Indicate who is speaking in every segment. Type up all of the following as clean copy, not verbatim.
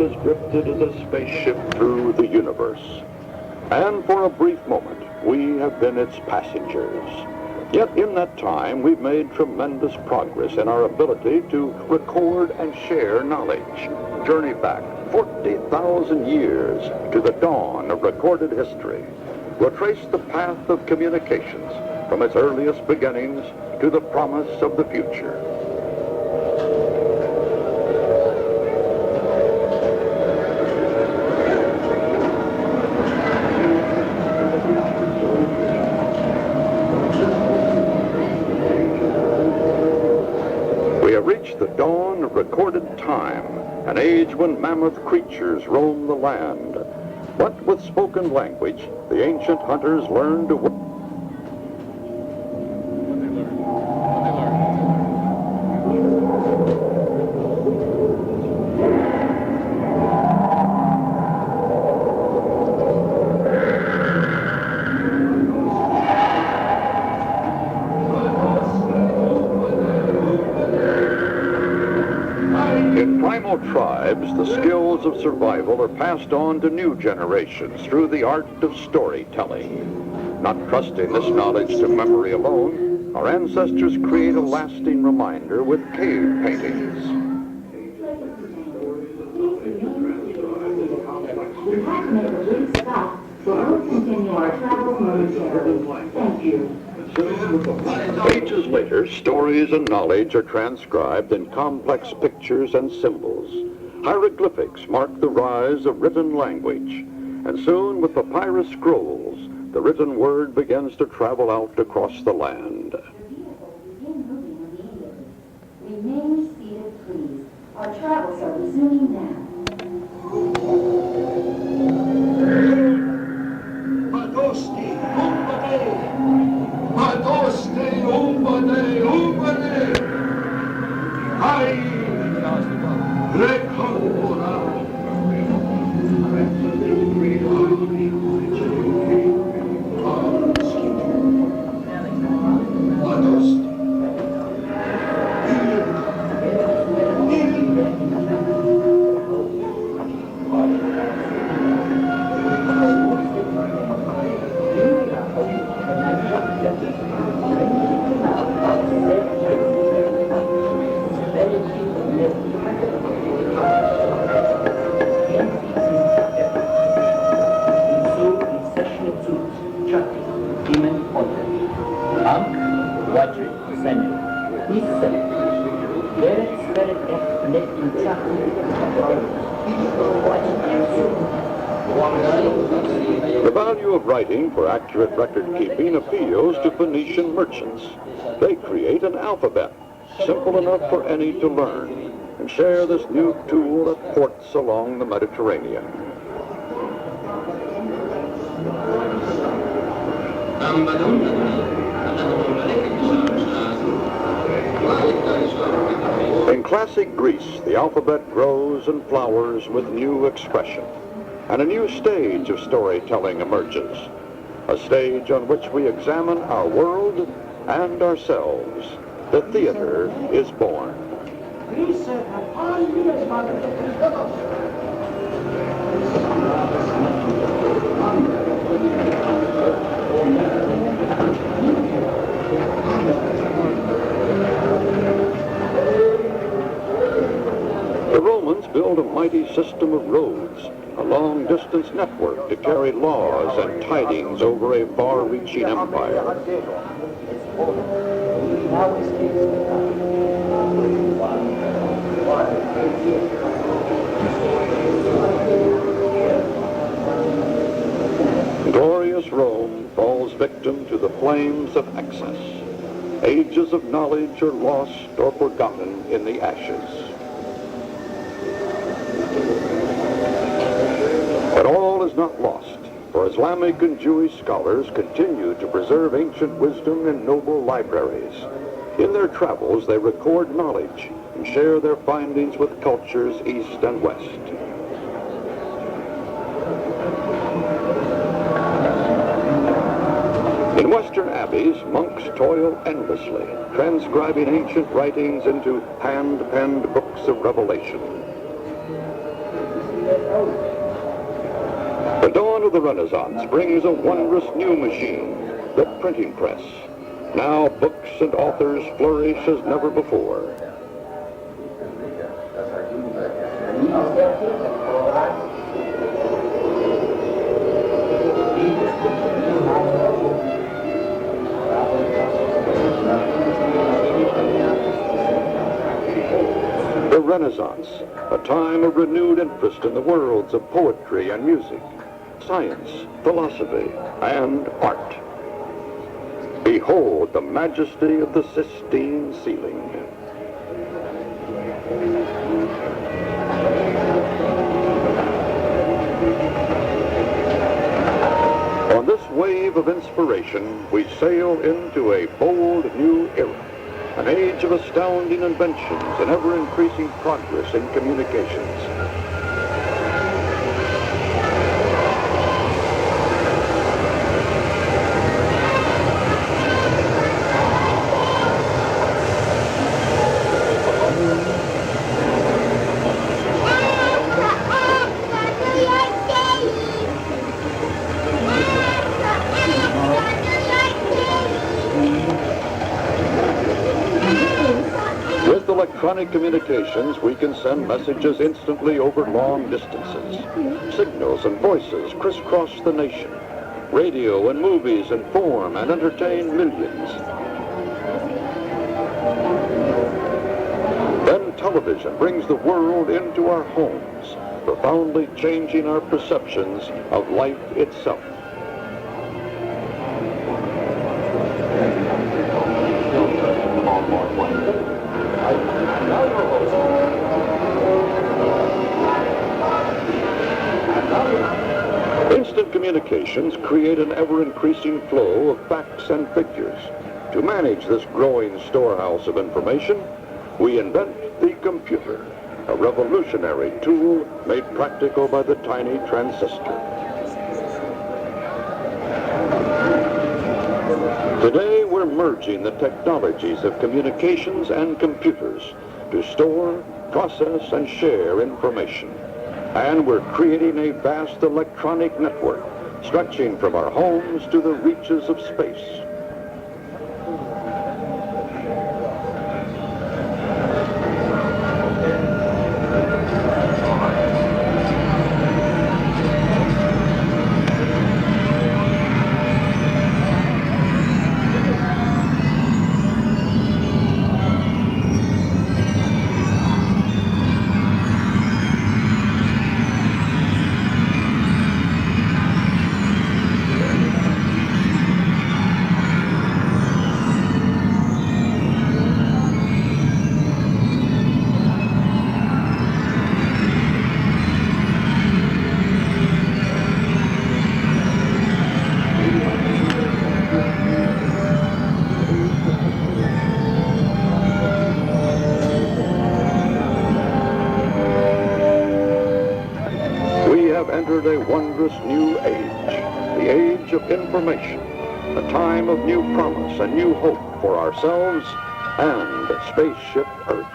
Speaker 1: has drifted as a spaceship through the universe. And for a brief moment, we have been its passengers. Yet in that time, we've made tremendous progress in our ability to record and share knowledge. Journey back 40,000 years to the dawn of recorded history. We'll trace the path of communications from its earliest beginnings to the promise of the future. We have reached the dawn of recorded time, an age when mammoth creatures roam the land. But with spoken language, the ancient hunters learned to work. Tribes, the skills of survival are passed on to new generations through the art of storytelling. Not trusting this knowledge to memory alone, our ancestors create a lasting reminder with cave paintings.
Speaker 2: We have to make a brief stop, so we'll continue our travel momentarily. Thank you.
Speaker 1: Ages later, stories and knowledge are transcribed in complex pictures and symbols. Hieroglyphics mark the rise of written language, and soon with papyrus scrolls, the written word begins to travel out across the land.
Speaker 2: Remain seated, please. Our travels are resuming now.
Speaker 1: The value of writing for accurate record-keeping appeals to Phoenician merchants. They create an alphabet, simple enough for any to learn, and share this new tool at ports along the Mediterranean. In classic Greece, the alphabet grows and flowers with new expression, and a new stage of storytelling emerges, a stage on which we examine our world and ourselves. The theater is born. The Romans built a mighty system of roads, a long-distance network to carry laws and tidings over a far-reaching empire. Glorious Rome falls victim to the flames of excess. Ages of knowledge are lost or forgotten in the ashes. But all is not lost, for Islamic and Jewish scholars continue to preserve ancient wisdom in noble libraries. In their travels, they record knowledge and share their findings with cultures east and west. In Western abbeys, monks toil endlessly, transcribing ancient writings into hand-penned books of revelation. The dawn of the Renaissance brings a wondrous new machine, the printing press. Now books and authors flourish as never before. The Renaissance, a time of renewed interest in the worlds of poetry and music, science, philosophy, and art. Behold the majesty of the Sistine ceiling. On this wave of inspiration, we sail into a bold new era, an age of astounding inventions and ever-increasing progress in communications. With electronic communications, we can send messages instantly over long distances. Signals and voices crisscross the nation. Radio and movies inform and entertain millions. Then television brings the world into our homes, profoundly changing our perceptions of life itself. Instant communications create an ever-increasing flow of facts and figures. To manage this growing storehouse of information, we invent the computer, a revolutionary tool made practical by the tiny transistor. Today, we're merging the technologies of communications and computers to store, process, and share information. And we're creating a vast electronic network stretching from our homes to the reaches of space. Entered a wondrous new age, the age of information, a time of new promise and new hope for ourselves and Spaceship Earth.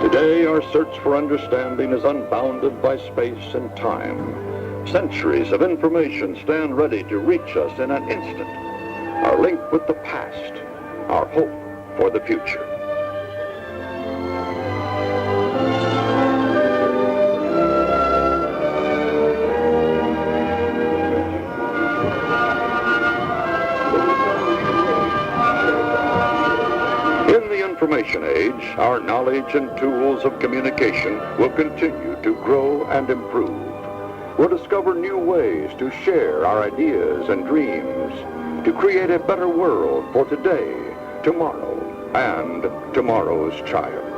Speaker 1: Today, our search for understanding is unbounded by space and time. Centuries of information stand ready to reach us in an instant. Our link with the past, our hope for the future. In the information age, our knowledge and tools of communication will continue to grow and improve. We'll discover new ways to share our ideas and dreams, to create a better world for today, tomorrow, and tomorrow's child.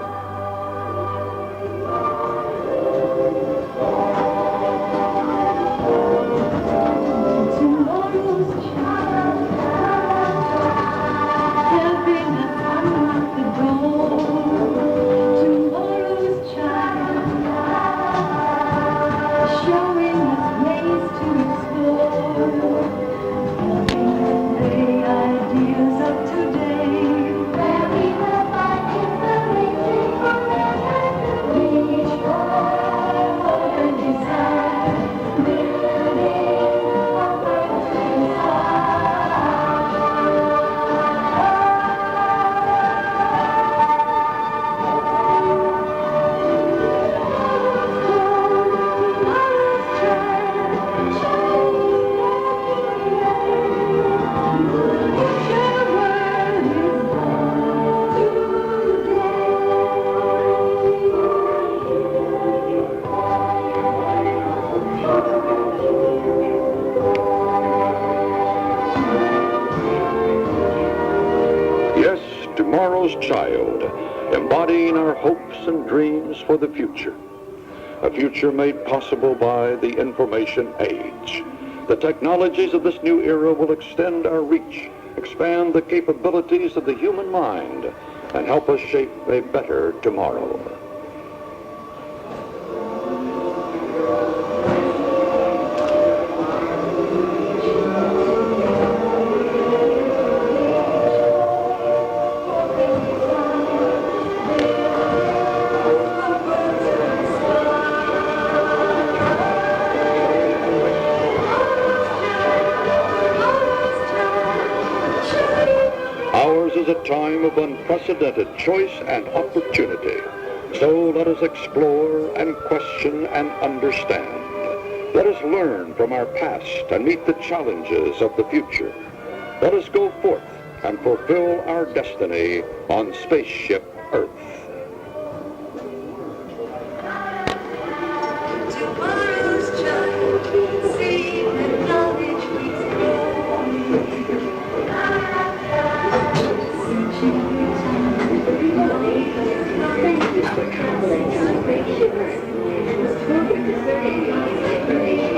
Speaker 1: tomorrow's child, embodying our hopes and dreams for the future. A future made possible by the information age. The technologies of this new era will extend our reach, expand the capabilities of the human mind, and help us shape a better tomorrow. Ours is a time of unprecedented choice and opportunity. So let us explore and question and understand. Let us learn from our past and meet the challenges of the future. Let us go forth and fulfill our destiny on Spaceship Earth.
Speaker 3: Tomorrow's child, see the knowledge we
Speaker 2: Thank you for traveling on Spaceship Earth and look forward to serving you in information.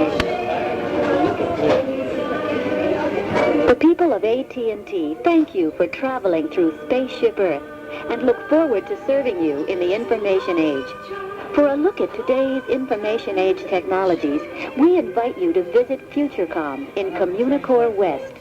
Speaker 4: The people of AT&T thank you for traveling through Spaceship Earth and look forward to serving you in the information age. For a look at today's information age technologies, we invite you to visit FutureCom in Communicore West.